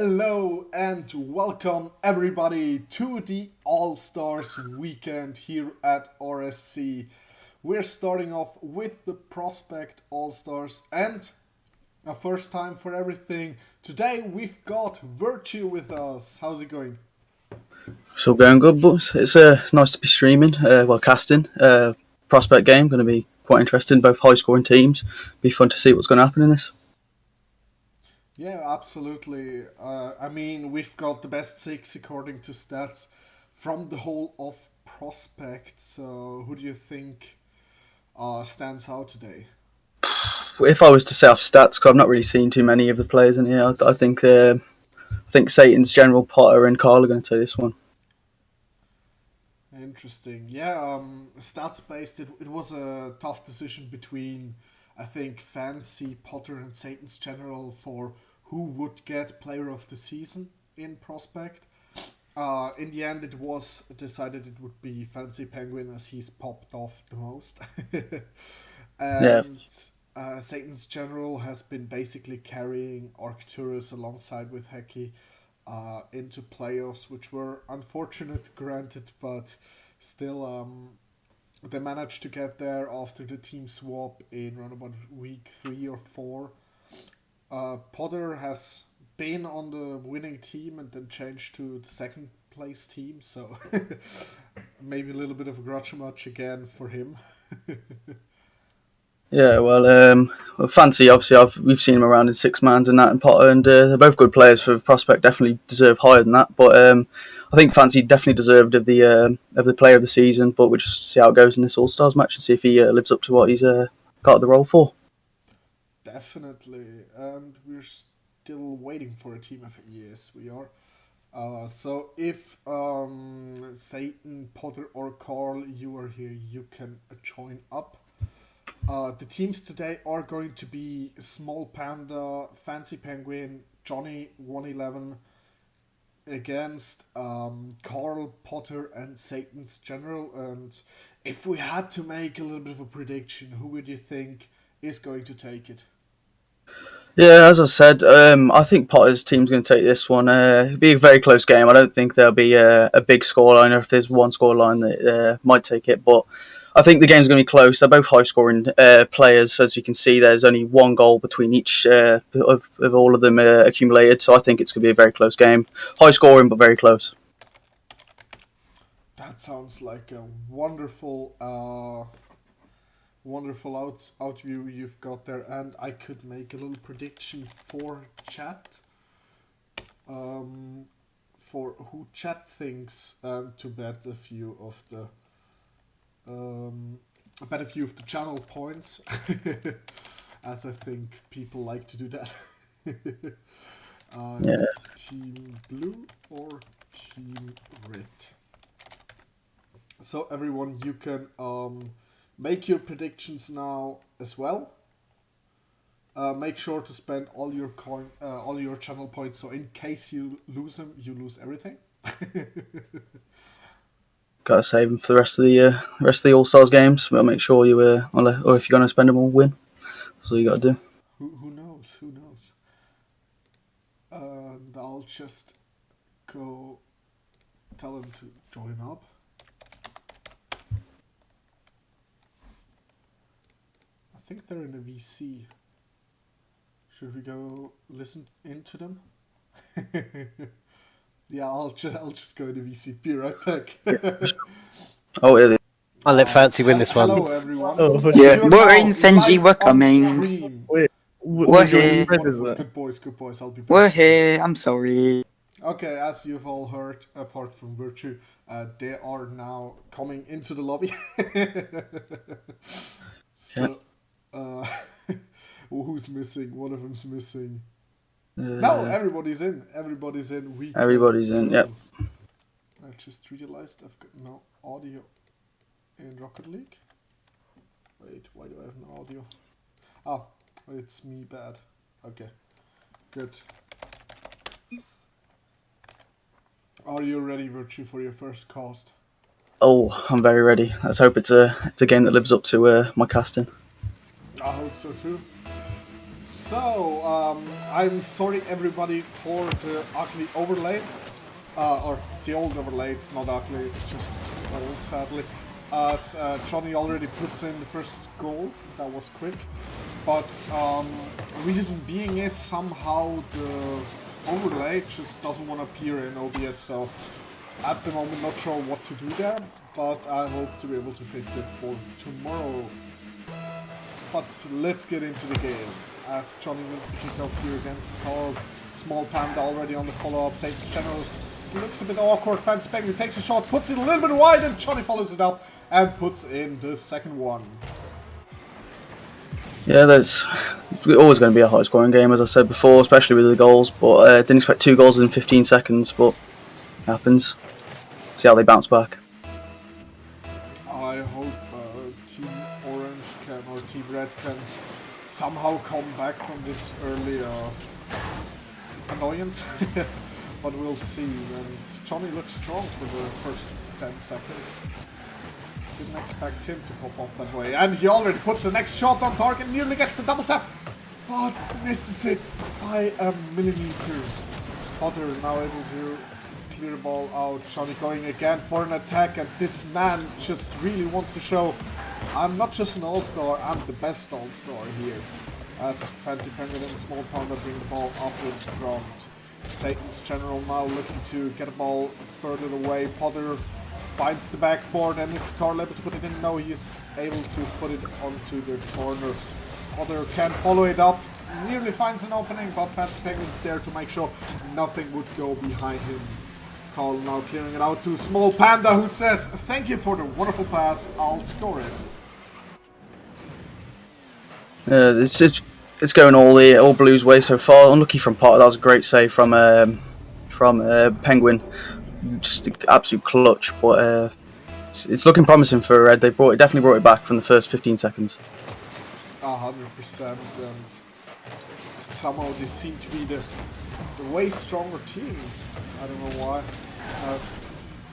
Hello and welcome everybody to the All-Stars weekend here at RSC. We're starting off with the Prospect All-Stars and a first time for everything. Today we've got Virtue with us. How's it going? It's all going good, but it's nice to be streaming, casting. Prospect game, going to be quite interesting, both high scoring teams. Be fun to see what's going to happen in this. Yeah, absolutely. We've got the best six according to stats from the whole of Prospect. So, who do you think stands out today? If I was to say off stats, because I've not really seen too many of the players in here, I think Satan's General Potter and Carl are going to take this one. Interesting. Yeah, stats based, it was a tough decision between, I think, Fancy, Potter, and Satan's General for who would get Player of the Season in Prospect. In the end, it was decided it would be Fancy Penguin as he's popped off the most. Yeah, and Satan's General has been basically carrying Arcturus alongside with Heki into playoffs, which were unfortunate, granted, but still, they managed to get there after the team swap in around about week 3 or 4. Potter has been on the winning team and then changed to the second place team, so maybe a little bit of a grudge match again for him. yeah. Well, Fancy obviously we've seen him around in six mans and that, and Potter, and they're both good players for Prospect. Definitely deserve higher than that, but I think Fancy definitely deserved of the Player of the Season. But we'll just see how it goes in this All Stars match and see if he lives up to what he's got the role for. Definitely, and we're still waiting for a team of yes, we are. So if Satan, Potter, or Carl, you are here, you can join up. The teams today are going to be Small Panda, Fancy Penguin, Johnny 111 against Carl, Potter, and Satan's General. And if we had to make a little bit of a prediction, who would you think is going to take it? Yeah, as I said, I think Potter's team's going to take this one. It'll be a very close game. I don't think there'll be a big scoreline, or if there's one scoreline that might take it. But I think the game's going to be close. They're both high-scoring players. As you can see, there's only one goal between each of all of them accumulated. So I think it's going to be a very close game. High-scoring, but very close. That sounds like a wonderful out view you've got there, and I could make a little prediction for chat. For who chat thinks to bet a few of the channel points, as I think people like to do that. Yeah. Team blue or team red? So everyone, you can make your predictions now as well. Make sure to spend all your channel points. So in case you lose them, you lose everything. Got to save them for the rest of the All Stars games. But make sure you or if you're going to spend them all, win. That's all you got to do. Who knows? Who knows? And I'll just go tell them to join up. I think they're in a VC. Should we go listen into them? Yeah, I'll just go to VC. Be right back. Oh, yeah. I'll let Fancy win this one. Hello, everyone. Oh, Yeah, You're we're now in Senji, live we're on coming. stream. wait, We're here. Wonderful. Good boys. I'll be back. We're here. I'm sorry. Okay, as you've all heard, apart from Virtue, they are now coming into the lobby. So, who's missing? One of them's missing. No, everybody's in. Everybody's in. Everybody's in. Yep. I just realized I've got no audio in Rocket League. Wait, why do I have no audio? Ah, it's me bad. Okay, good. Are you ready, Virtue, for your first cast? Oh, I'm very ready. Let's hope it's a game that lives up to my casting. I hope so too. So, I'm sorry everybody for the ugly overlay. Or the old overlay, it's not ugly, it's just old, sadly. Johnny already puts in the first goal, that was quick. But reason being is somehow the overlay just doesn't want to appear in OBS, so at the moment not sure what to do there, but I hope to be able to fix it for tomorrow. But let's get into the game. As Johnny wins the kickoff here against Carl. Small Panda already on the follow-up. Satan's General looks a bit awkward. Fancy Penguin takes a shot, puts it a little bit wide, and Johnny follows it up and puts in the second one. Yeah, that's always going to be a high-scoring game, as I said before, especially with the goals. But didn't expect 2 goals in 15 seconds, but it happens. See how they bounce back. I hope Team Orange can, or Team Red can somehow come back from this early annoyance. But we'll see. And Johnny looks strong for the first 10 seconds. Didn't expect him to pop off that way. And he already puts the next shot on target, nearly gets the double tap, but misses it by a millimeter. Potter now able to clear the ball out. Johnny going again for an attack, and this man just really wants to show, I'm not just an all-star, I'm the best all-star here. As Fancy Penguin and Small Panda bring the ball up in front. Satan's General now looking to get the ball further away. Potter finds the backboard, and is Carl able to put it in? No, he's able to put it onto the corner. Potter can follow it up, nearly finds an opening, but Fancy Penguin's there to make sure nothing would go behind him. Carl now clearing it out to Small Panda, who says, thank you for the wonderful pass, I'll score it. It's going all Blues way so far. Unlucky from Potter. That was a great save from Penguin. Just absolute clutch, but it's looking promising for Red. They definitely brought it back from the first 15 seconds. 100%, and somehow they seem to be the way stronger team. I don't know why. As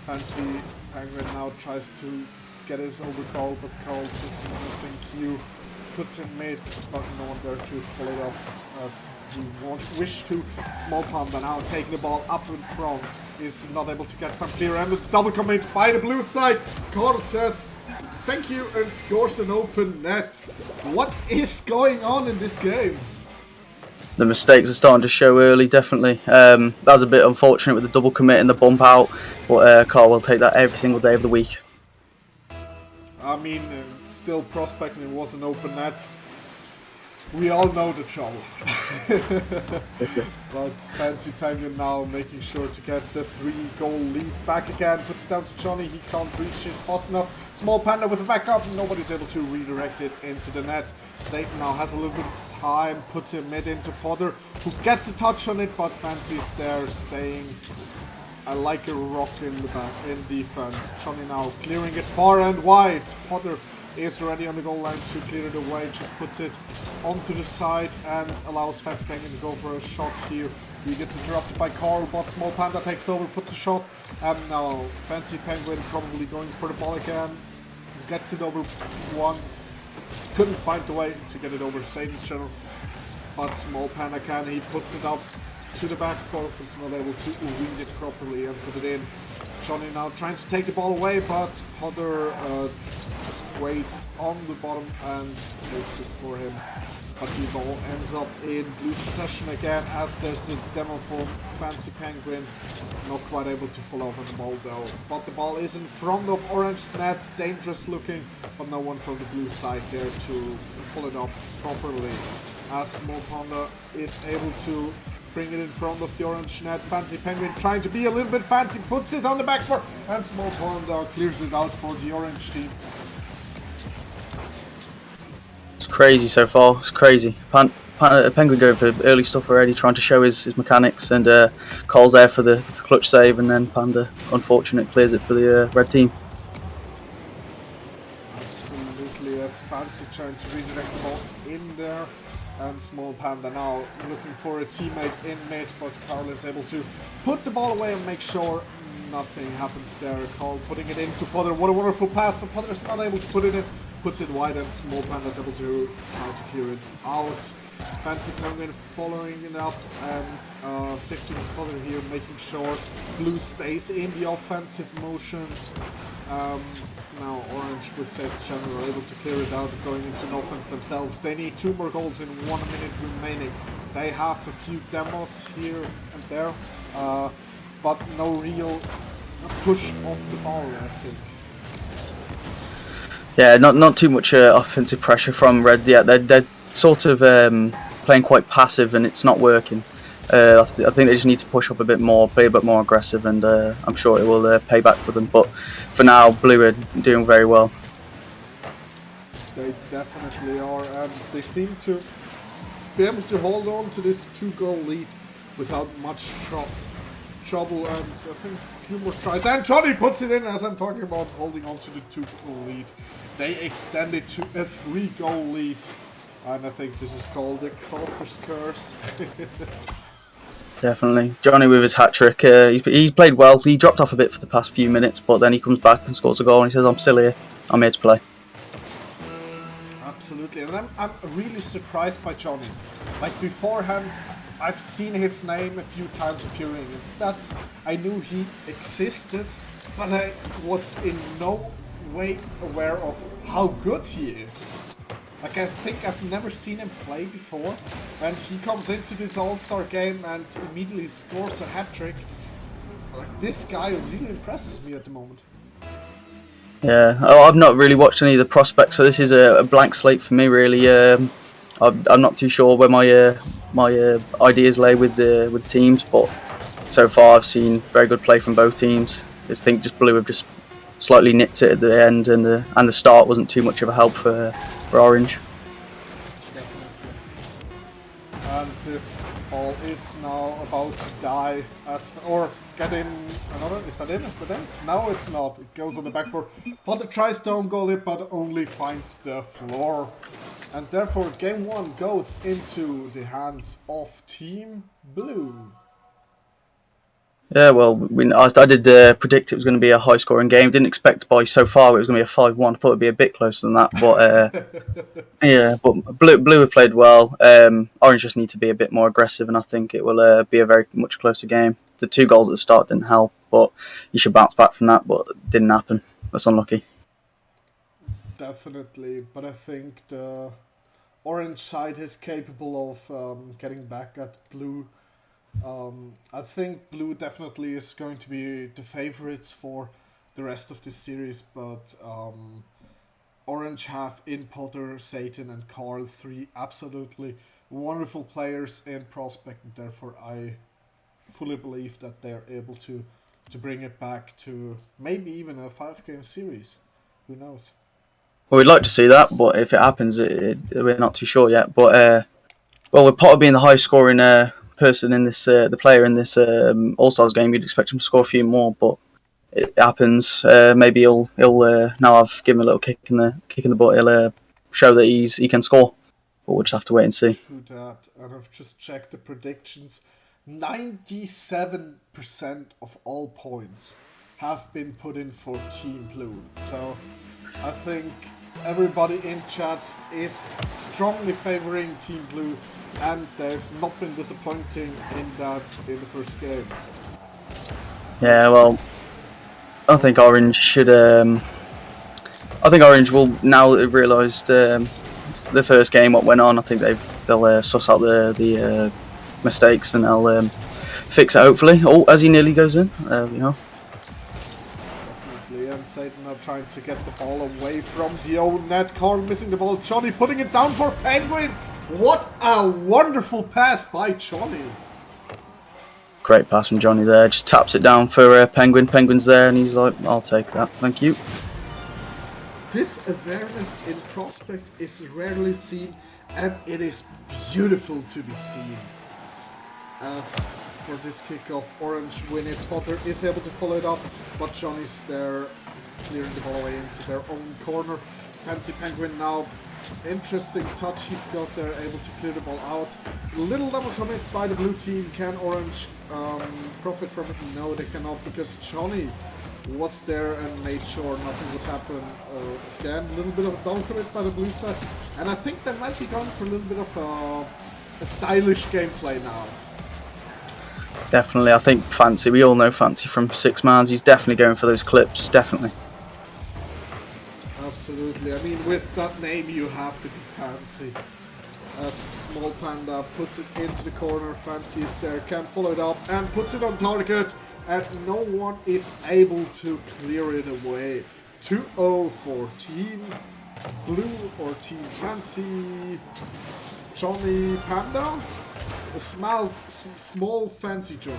Fancy Penguin now tries to get his overcall, but Carl says, thank you. Puts in mid, but no one there to follow it up as he wish to. Small Panda now taking the ball up in front, is not able to get some clear, and the double commit by the blue side. Carl says thank you and scores an open net. What is going on in this game? The mistakes are starting to show early, definitely. That was a bit unfortunate with the double commit and the bump out, but Carl will take that every single day of the week. I mean, still prospecting, it was an open net. We all know the trouble. But Fancy Penguin now making sure to get the 3-goal lead back again. Puts it down to Johnny, he can't reach it fast enough. Small Panda with a backup, nobody's able to redirect it into the net. Satan now has a little bit of time, puts it mid into Potter, who gets a touch on it, but Fancy's there staying like a rock in the back in defense. Johnny now clearing it far and wide. Potter is ready on the goal line to clear it away, just puts it onto the side and allows Fancy Penguin to go for a shot here. He gets interrupted by Carl, but Small Panda takes over, puts a shot, and now Fancy Penguin probably going for the ball again. Gets it over one. Couldn't find the way to get it over Satan's General, but Small Panda can. He puts it up to the backboard, but is not able to read it properly and put it in. Johnny now trying to take the ball away, but Potter just waits on the bottom and takes it for him. But the ball ends up in Blues possession again, as there's a demo from Fancy Penguin. Not quite able to follow up on the ball though. But the ball is in front of Orange's net, dangerous looking, but no one from the blue side there to pull it up properly. As Small Panda is able to bring it in front of the orange net. Fancy Penguin trying to be a little bit fancy, puts it on the backboard, and Small Panda clears it out for the orange team. It's crazy so far. It's crazy. Penguin going for early stuff already, trying to show his mechanics, and Carl's there for the clutch save, and then Panda, unfortunate, clears it for the red team. Absolutely, as Fancy trying to redirect the ball in there. And Small Panda now looking for a teammate in mid, but Carl is able to put the ball away and make sure nothing happens there. Carl putting it into Potter. What a wonderful pass, but Potter's not able to put it in. Puts it wide, and Small Panda is able to try to clear it out. Fancy Penguin following it up, and 15 Potter here making sure Blue stays in the offensive motions. Now Orange with Seth Channel are able to clear it out, going into an offense themselves. They need 2 more goals in 1 minute remaining. They have a few demos here and there, but no real push off the ball, I think. Yeah, not too much offensive pressure from Red yet. They're sort of playing quite passive, and it's not working. I think they just need to push up a bit more, play a bit more aggressive, and I'm sure it will pay back for them. But for now, Blue are doing very well. They definitely are, and they seem to be able to hold on to this 2-goal lead without much trouble, and I think a few more tries. And Johnny puts it in as I'm talking about holding on to the 2-goal lead. They extend it to a 3-goal lead, and I think this is called the Coster's Curse. Definitely. Johnny with his hat-trick. He played well. He dropped off a bit for the past few minutes, but then he comes back and scores a goal, and he says, I'm still here. I'm here to play. Absolutely, and I'm really surprised by Johnny. Like, beforehand, I've seen his name a few times appearing in stats. I knew he existed, but I was in no way aware of how good he is. Like, I think I've never seen him play before, and he comes into this All-Star game and immediately scores a hat-trick. Like, this guy really impresses me at the moment. Yeah, I've not really watched any of the prospects, so this is a blank slate for me, really. I'm not too sure where my ideas lay with the teams, but so far I've seen very good play from both teams. I think just Blue have just slightly nipped it at the end, and the start wasn't too much of a help for Orange. And this ball is now about to die, or get in another. Is that in? No, it's not. It goes on the backboard. Potter tries to own goal it, but only finds the floor. And therefore, game 1 goes into the hands of Team Blue. Yeah, well, I did predict it was going to be a high-scoring game. Didn't expect by so far it was going to be a 5-1. Thought it'd be a bit closer than that, but yeah. But Blue have played well. Orange just need to be a bit more aggressive, and I think it will be a very much closer game. The 2 goals at the start didn't help, but you should bounce back from that. But it didn't happen. That's unlucky. Definitely, but I think the Orange side is capable of getting back at Blue. I think Blue definitely is going to be the favorites for the rest of this series, but Orange have in Potter, Satan, and Carl 3 absolutely wonderful players in prospect, and therefore I fully believe that they're able to bring it back to maybe even a 5-game series. Who knows? Well, we'd like to see that, but if it happens, we're not too sure yet. But well, with Potter being the highest-scoring person in this, the player in this All-Stars game, you'd expect him to score a few more, but it happens. Maybe he'll now I've given him a little kick in the butt. He'll show that he can score, but we'll just have to wait and see. True that, and I've just checked the predictions. 97% of all points have been put in for Team Blue. So I think everybody in chat is strongly favoring Team Blue, and they've not been disappointing in the first game. Yeah, well, I think Orange should. I think Orange will now that they've realised the first game what went on. I think they'll suss out the mistakes, and they'll fix it hopefully. Oh, as he nearly goes in, you know. Definitely, and Satan are trying to get the ball away from the own net. Carl missing the ball. Johnny putting it down for Penguin. What a wonderful pass by Johnny. Great pass from Johnny there. Just taps it down for Penguin. Penguin's there, and he's like, "I'll take that, thank you." This awareness in prospect is rarely seen, and it is beautiful to be seen. As for this kickoff, Orange win it. Potter is able to follow it up, but Johnny's there, clearing the ball away into their own corner. Fancy Penguin now. Interesting touch he's got there, able to clear the ball out. Little double commit by the blue team. Can Orange profit from it? No, they cannot, because Johnny was there and made sure nothing would happen. Again, a little bit of a down commit by the blue side. And I think they might be going for a little bit of a stylish gameplay now. Definitely, I think Fancy, we all know Fancy from 6 Mans, he's definitely going for those clips, definitely. Absolutely, I mean, with that name you have to be fancy. As Small Panda puts it into the corner, Fancy is there, can't follow it up, and puts it on target, and no one is able to clear it away. 2-0 for Team Blue or Team Fancy. Johnny Panda? A small fancy Johnny.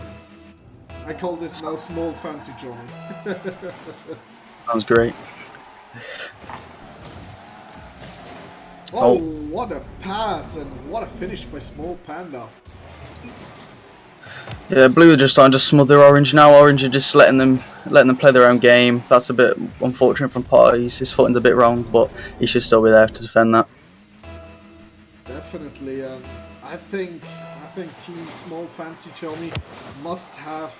I call this now Small Fancy Johnny. Sounds great. Oh, what a pass and what a finish by Small Panda. Yeah, Blue are just starting to smother Orange now. Orange are just letting them play their own game. That's a bit unfortunate from Potter. His footing's a bit wrong, but he should still be there to defend that. Definitely, and I think Team Small Fancy Johnny must have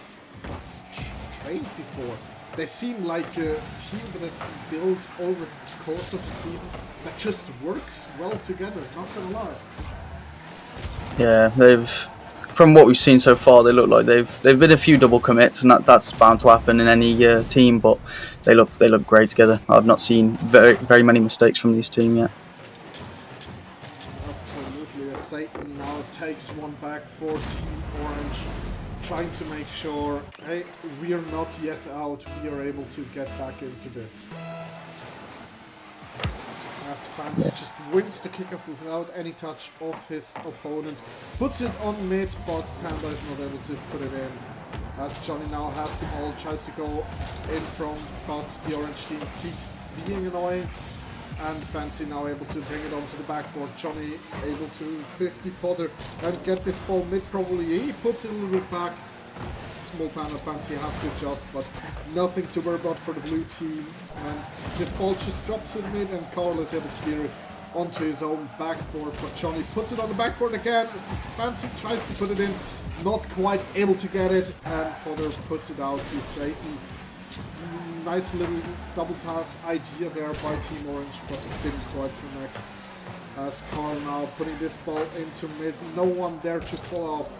trained before. They seem like a team that has been built over the course of the season that just works well together, not gonna lie. Yeah, from what we've seen so far, they look like they've been a few double commits, and that's bound to happen in any team. But they look great together. I've not seen very many mistakes from this team yet. Absolutely, as Satan now takes one back for Team Orange, trying to make sure, hey, we are not yet out, we are able to get back into this. As Fancy just wins the kickoff without any touch of his opponent, puts it on mid, but Panda is not able to put it in. As Johnny now has the ball, tries to go in from, but the Orange team keeps being annoying. And Fancy now able to bring it onto the backboard. Johnny able to 50 Potter and get this ball mid probably. He puts it a little bit back. Small Panda Fancy have to adjust, but nothing to worry about for the blue team. And this ball just drops in mid and Carl is able to clear it onto his own backboard. But Johnny puts it on the backboard again as Fancy tries to put it in. Not quite able to get it, and Potter puts it out to Satan. Nice little double pass idea there by Team Orange, but it didn't quite connect. As Carl now putting this ball into mid, no one there to follow up.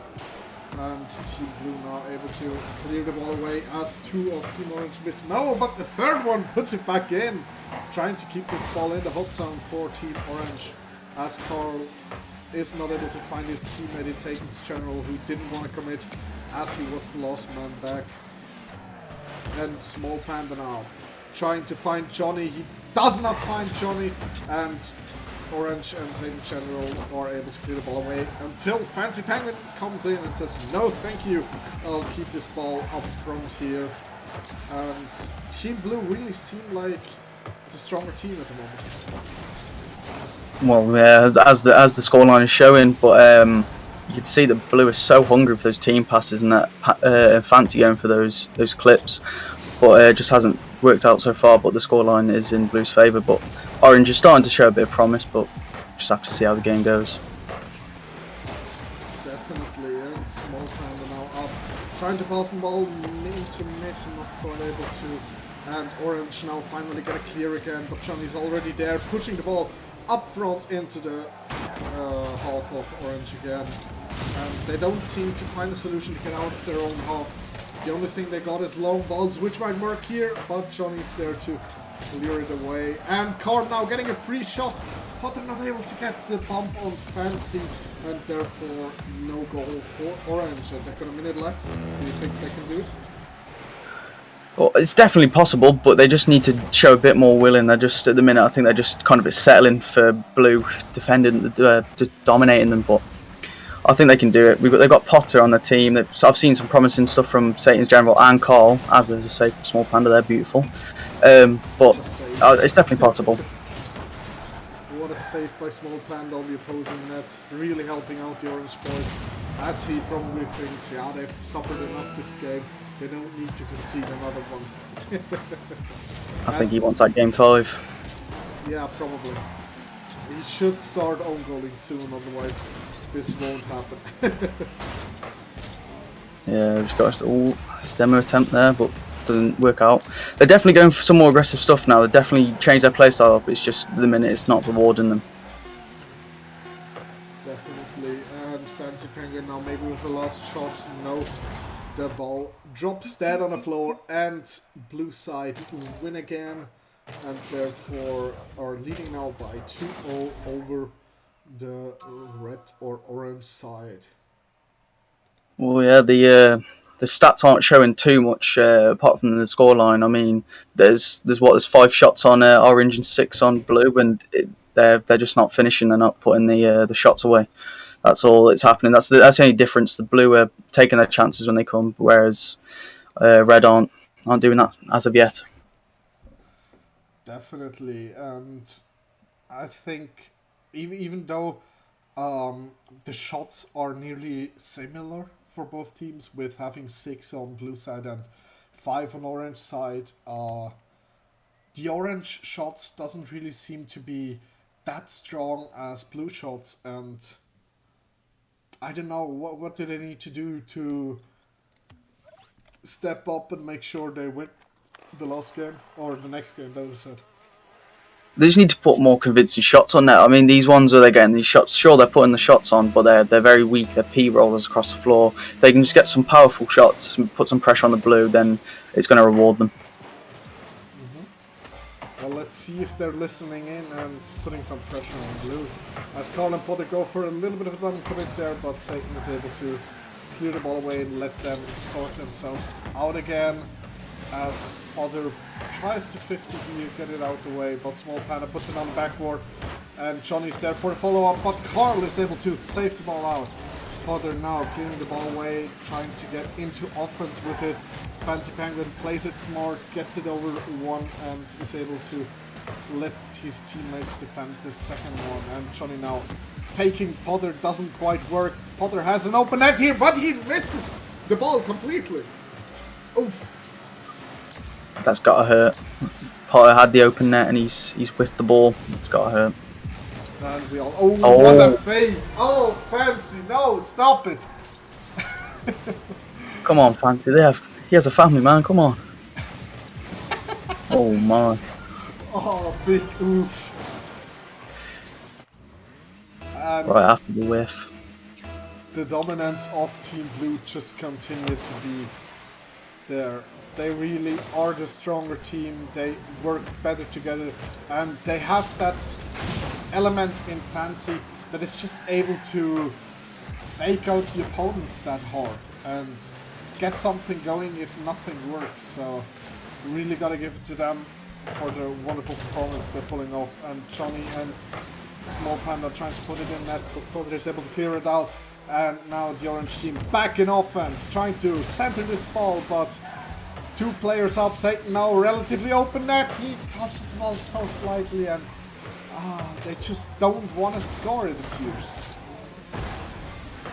And Team Blue now able to clear the ball away as two of Team Orange miss. No, but the third one puts it back in. Trying to keep this ball in the hot zone for Team Orange. As Carl is not able to find his teammate in Satan's General, who didn't want to commit as he was the last man back. And Small Panda now trying to find Johnny. He does not find Johnny, and Orange and Satan General are able to clear the ball away until Fancy Penguin comes in and says, no thank you, I'll keep this ball up front here. And Team Blue really seem like the stronger team at the moment. Well, yeah, as the scoreline is showing, but you can see that Blue is so hungry for those team passes and that Fancy going for those clips, but it just hasn't worked out so far. But the scoreline is in Blue's favour. But Orange is starting to show a bit of promise, but just have to see how the game goes. Definitely, and Small Panda now up, trying to pass the ball into mid, not quite able to. And Orange now finally get a clear again, but Johnny's already there, pushing the ball up front into the half of Orange again. And they don't seem to find a solution to get out of their own half. The only thing they got is long balls, which might work here, but Johnny's there to clear it away. And Carl now getting a free shot, but they're not able to get the bump on Fancy, and therefore no goal for Orange. And they've got a minute left. Do you think they can do it? Well, it's definitely possible, but they just need to show a bit more willing. They're just, at the minute, I think they're just kind of settling for Blue, defending, dominating them, but I think they can do it. They've got Potter on the team. I've seen some promising stuff from Satan's General and Carl, as there's a safe Small Panda. They're beautiful, but it's definitely possible. What a save by Small Panda on the opposing net, really helping out the Orange boys, as he probably thinks, yeah, they've suffered enough this game. They don't need to concede another one. I think he wants that game 5. Yeah, probably. He should start own goaling soon, otherwise this won't happen. Yeah, we've got his demo attempt there, but doesn't work out. They're definitely going for some more aggressive stuff now. They definitely changed their playstyle up. It's just the minute it's not rewarding them. Definitely. And Fancy Penguin now maybe with the last shot. No. The ball drops dead on the floor and blue side win again. And therefore are leading now by 2-0 over the red or orange side. Well, yeah, the stats aren't showing too much apart from the scoreline. I mean, there's 5 shots on orange and 6 on blue, and they're just not finishing. They're not putting the shots away. That's all that's happening. That's the only difference. The blue are taking their chances when they come, whereas red aren't doing that as of yet. Definitely, and I think even though the shots are nearly similar for both teams, with having 6 on blue side and 5 on orange side, the orange shots doesn't really seem to be that strong as blue shots, and I don't know what do they need to do to step up and make sure they win the last game or the next game. That was said. They just need to put more convincing shots on net. I mean, these ones are they're getting these shots. Sure, they're putting the shots on, but they're very weak. They're P rollers across the floor. If they can just get some powerful shots and put some pressure on the blue, then it's going to reward them. Well, let's see if they're listening in and putting some pressure on blue. As Carl and Potter go for a little bit of a commit there, but Satan is able to clear the ball away and let them sort themselves out again. As Potter tries to 50 here, get it out the way, but Small Panda puts it on the backboard. And Johnny's there for the follow-up, but Carl is able to save the ball out. Potter now clearing the ball away, trying to get into offense with it. Fancy Penguin plays it smart, gets it over one, and is able to let his teammates defend the second one. And Johnny now faking Potter doesn't quite work. Potter has an open net here, but he misses the ball completely. Oof. That's got to hurt. Potter had the open net and he's whiffed the ball. It's got to hurt. And we all... Oh, what a fake! Oh, Fancy, no, stop it! Come on, Fancy. He has a family, man. Come on. Oh, my. Oh, big oof. And Right after the whiff. the dominance of Team Blue just continue to be there. They really are the stronger team. They work better together, and they have that element in Fancy that is just able to fake out the opponents that hard and get something going if nothing works. So really gotta give it to them for the wonderful performance they're pulling off. And Johnny and Small Panda trying to put it in net, but Potter is able to clear it out. And now the orange team back in offense, trying to center this ball, but 2 players up. Satan now relatively open net. He touches the ball so slightly, and they just don't want to score, it appears.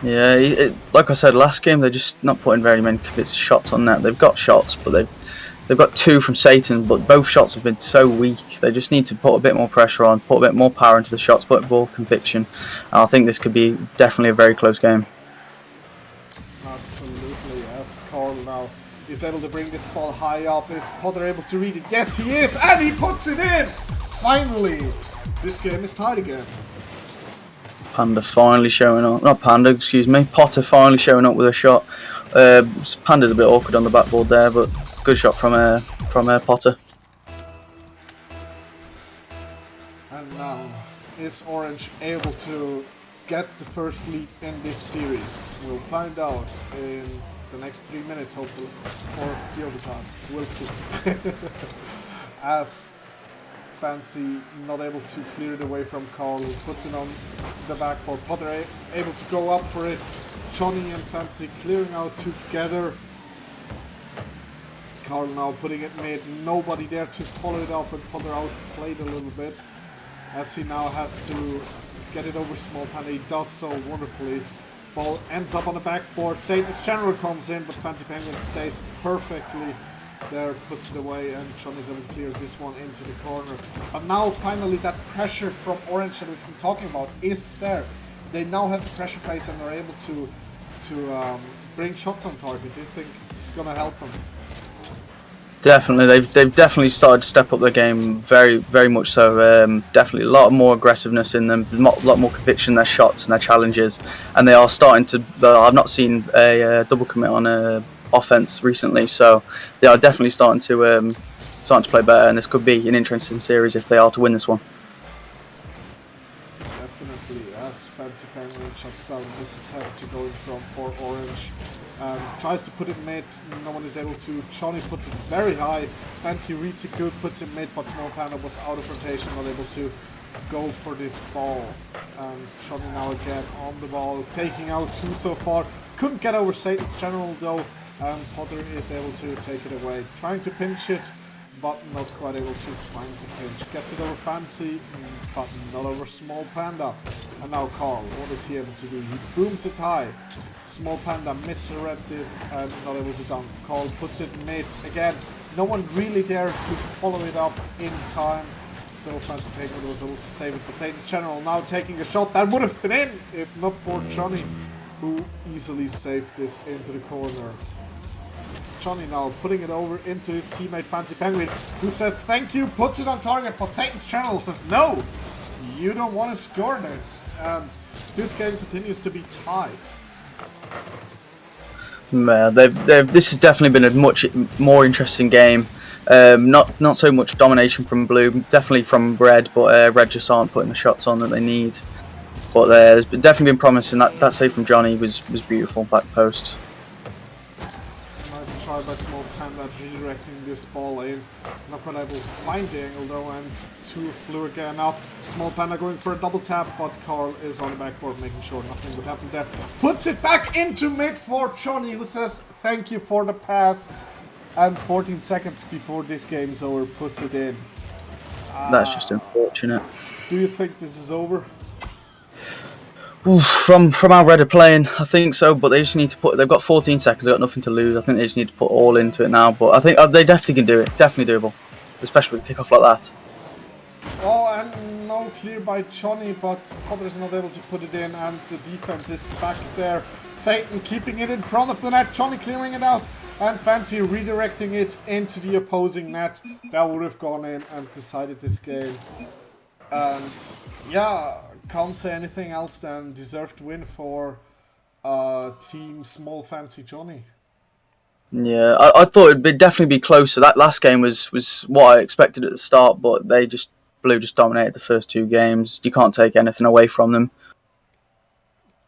Yeah, like I said last game, they're just not putting very many convincing shots on net. They've got shots, but they've got 2 from Satan, but both shots have been so weak. They just need to put a bit more pressure on, put a bit more power into the shots, put more conviction. And I think this could be definitely a very close game. Absolutely, as Carl now is able to bring this ball high up. Is Potter able to read it? Yes, he is, and he puts it in! Finally, this game is tied again. Panda finally showing up. Not Panda, excuse me. Potter finally showing up with a shot. Panda's a bit awkward on the backboard there, but good shot from Potter. And now, is Orange able to get the first lead in this series? We'll find out in the next 3 minutes, hopefully, or the overtime. We'll see. As Fancy not able to clear it away from Carl, who puts it on the backboard. Potter able to go up for it. Johnny and Fancy clearing out together. Carl now putting it mid. Nobody there to follow it up, and Potter outplayed a little bit, as he now has to get it over Small Panda. He does so wonderfully. Ball ends up on the backboard. Satan's General comes in, but Fancy Penguin stays perfectly there, puts it away, and Johnny's able to clear this one into the corner. But now finally that pressure from Orange that we've been talking about is there. They now have the pressure phase and are able to bring shots on target. Do you think it's gonna help them? Definitely, they've definitely started to step up their game very very much so. Definitely a lot more aggressiveness in them, a lot more conviction in their shots and their challenges, and they are starting to. I've not seen a double commit on offense recently, so they are definitely starting to play better, and this could be an interesting series if they are to win this one. Definitely, as Fancy Penguin shuts down this attempt to go in front for Orange. Tries to put it mid, no one is able to. Johnny puts it very high. Fancy reads it good, puts it mid, but Small Panda was out of rotation, not able to go for this ball. Johnny now again on the ball, taking out two so far. Couldn't get over Satan's General though, and Potter is able to take it away. Trying to pinch it, but not quite able to find the pinch. Gets it over Fancy, but not over Small Panda. And now Carl, what is he able to do? He booms it high. Small Panda misread it and not able to dunk. Carl puts it mid again. No one really there to follow it up in time. So Fancy Penguin was able to save it. But Satan's General now taking a shot that would have been in if not for Johnny, who easily saved this into the corner. Johnny now putting it over into his teammate Fancy Penguin, who says thank you, puts it on target, but Satan's Channel says no, you don't want to score this, and this game continues to be tied. This has definitely been a much more interesting game. Not so much domination from blue, definitely from red, but red just aren't putting the shots on that they need. But there's definitely been promising. That save from Johnny was beautiful, back post. Nice try by Small Panda redirecting this ball in. Not quite able to find the angle though, and two of blue again up. Small Panda going for a double tap, but Carl is on the backboard making sure nothing would happen there. Puts it back into mid for Johnny, who says thank you for the pass. And 14 seconds before this game is over, puts it in. That's just unfortunate. Do you think this is over? Oof, from how red are playing, I think so. But they just need to put. They've got 14 seconds. They've got nothing to lose. I think they just need to put all into it now. But I think they definitely can do it. Definitely doable, especially with a kickoff like that. Oh, and no clear by Johnny, but Potter's not able to put it in, and the defense is back there. Satan keeping it in front of the net, Johnny clearing it out, and Fancy redirecting it into the opposing net. That would have gone in and decided this game. And yeah, can't say anything else than deserved win for Team Small Fancy Johnny. Yeah, I thought it'd definitely be closer. That last game was what I expected at the start, but Blue just dominated the first two games. You can't take anything away from them.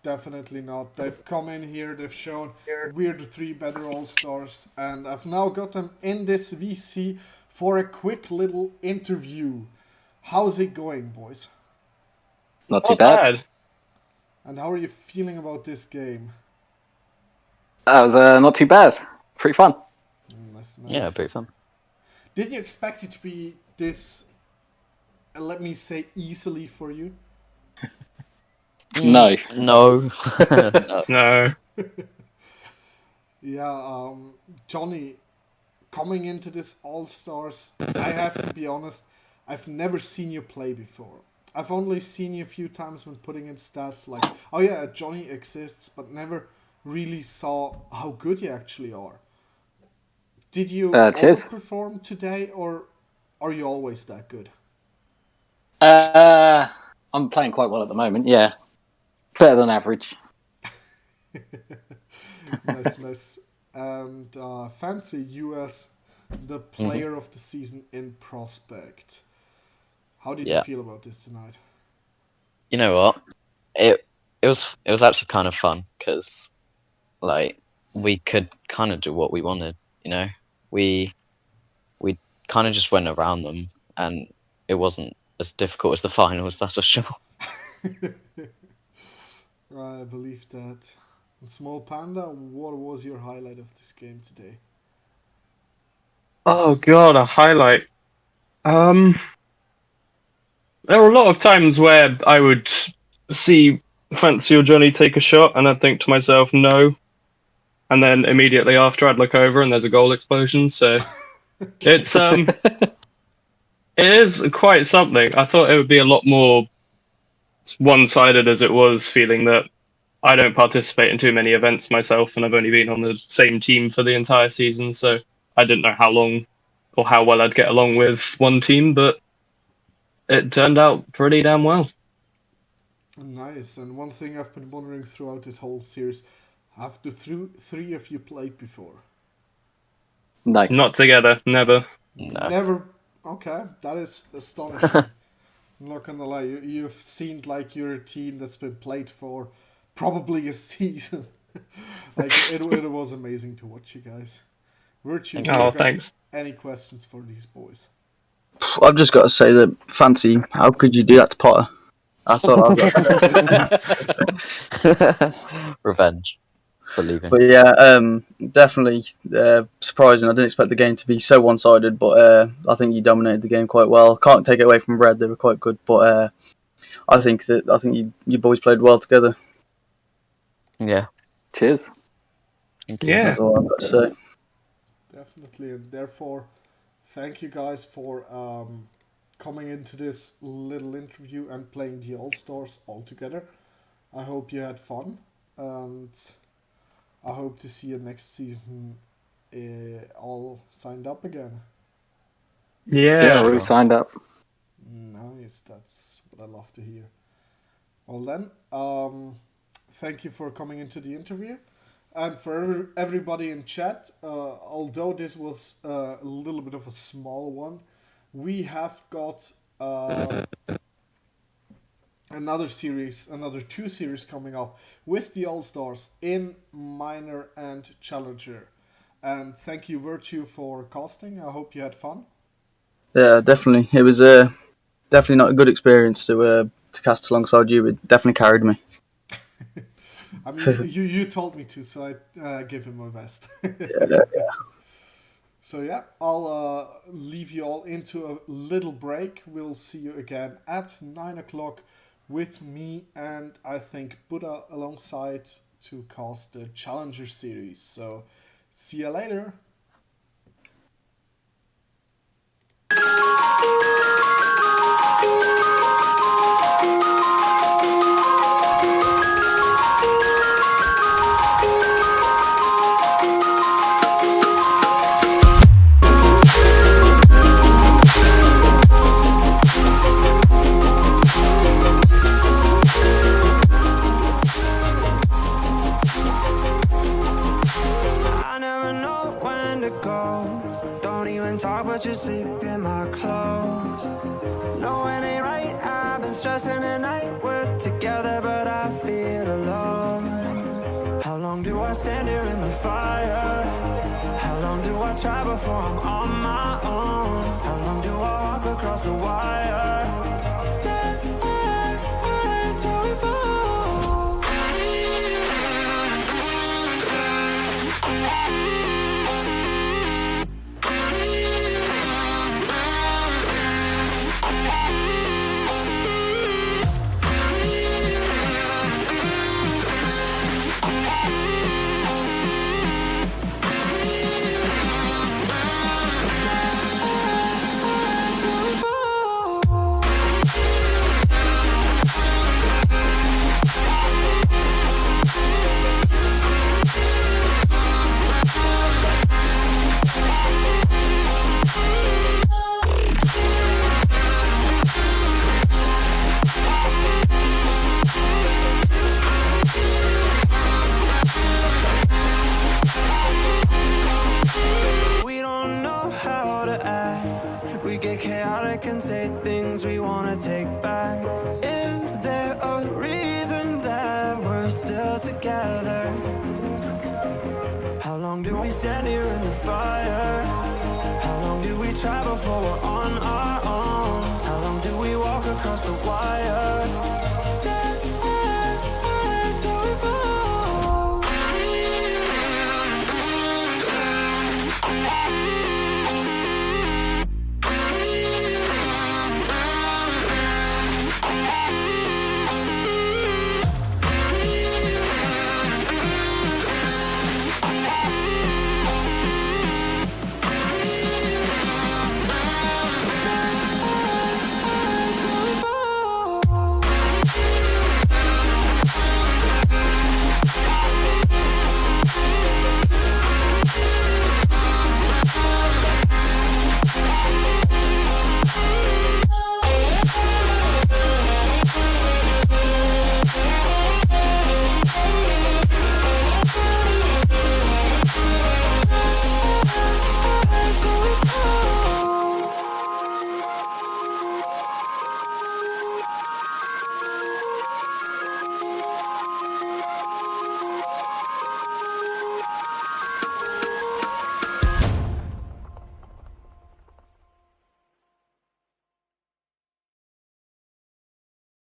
Definitely not. They've come in here, they've shown we're the three better All-Stars, and I've now got them in this VC for a quick little interview. How's it going, boys? Not too bad. And how are you feeling about this game? That was not too bad. Pretty fun. That's nice. Yeah, pretty fun. Did you expect it to be this, let me say, easily for you? No. No. No. Yeah, Johnny, coming into this All-Stars, I have to be honest, I've never seen you play before. I've only seen you a few times when putting in stats like, oh yeah, Johnny exists, but never really saw how good you actually are. Did you overperform today, or are you always that good? I'm playing quite well at the moment, yeah. Better than average. Nice. And Fancy you as the player of the season in Prospect. How did you feel about this tonight? You know what? It was actually kind of fun because like we could kind of do what we wanted. You know, we kind of just went around them, and it wasn't as difficult as the finals. That's for sure. I believe that. And Small Panda, what was your highlight of this game today? Oh god, a highlight. There were a lot of times where I would see Fancy or Johnny take a shot, and I'd think to myself, no. And then immediately after, I'd look over and there's a goal explosion. So it's it is quite something. I thought it would be a lot more one-sided as it was, feeling that I don't participate in too many events myself, and I've only been on the same team for the entire season, so I didn't know how long or how well I'd get along with one team, but it turned out pretty damn well. Nice. And one thing I've been wondering throughout this whole series, have the three of you played before? No. Not together, never. No. Never. Okay, that is astonishing. I'm not gonna lie, you've seemed like you're a team that's been played for probably a season. Like it was amazing to watch you guys. Virtue, do you Oh, got thanks. any questions for these boys? I've just got to say that Fancy, how could you do that to Potter? That's all I've got to say. Revenge for leaving. But yeah, definitely surprising. I didn't expect the game to be so one-sided, but I think you dominated the game quite well. Can't take it away from Red; they were quite good, but I think you boys played well together. Yeah. Cheers. Thank you. Yeah. That's all I've got to say. Definitely, and therefore, thank you guys for coming into this little interview and playing the All Stars all together. I hope you had fun, and I hope to see you next season all signed up again. Yeah. Yeah, we Sure. signed up. Nice, that's what I love to hear. Well then, thank you for coming into the interview. And for everybody in chat, although this was a little bit of a small one, we have got another two series coming up with the All Stars in Minor and Challenger. And thank you, Virtue, for casting. I hope you had fun. Yeah, definitely. It was definitely not a good experience to cast alongside you. It definitely carried me. I mean, you told me to, so I gave him my best. Yeah. So yeah, I'll leave you all into a little break. We'll see you again at 9 o'clock with me and I think Buddha alongside to cast the Challenger series. So see you later. I never know when to go. Don't even talk, but you sleep in my clothes. No, it ain't right. I've been stressing at night. We're together, but I feel alone. How long do I stand here in the fire? How long do I try before I'm on my own? How long do I walk across the wire? Stay till we fall. We don't know how to act. We get chaotic and say things we wanna take back. Is there a reason that we're still together? How long do we stand here in the fire? How long do we try before we're on our own? How long do we walk across the wire?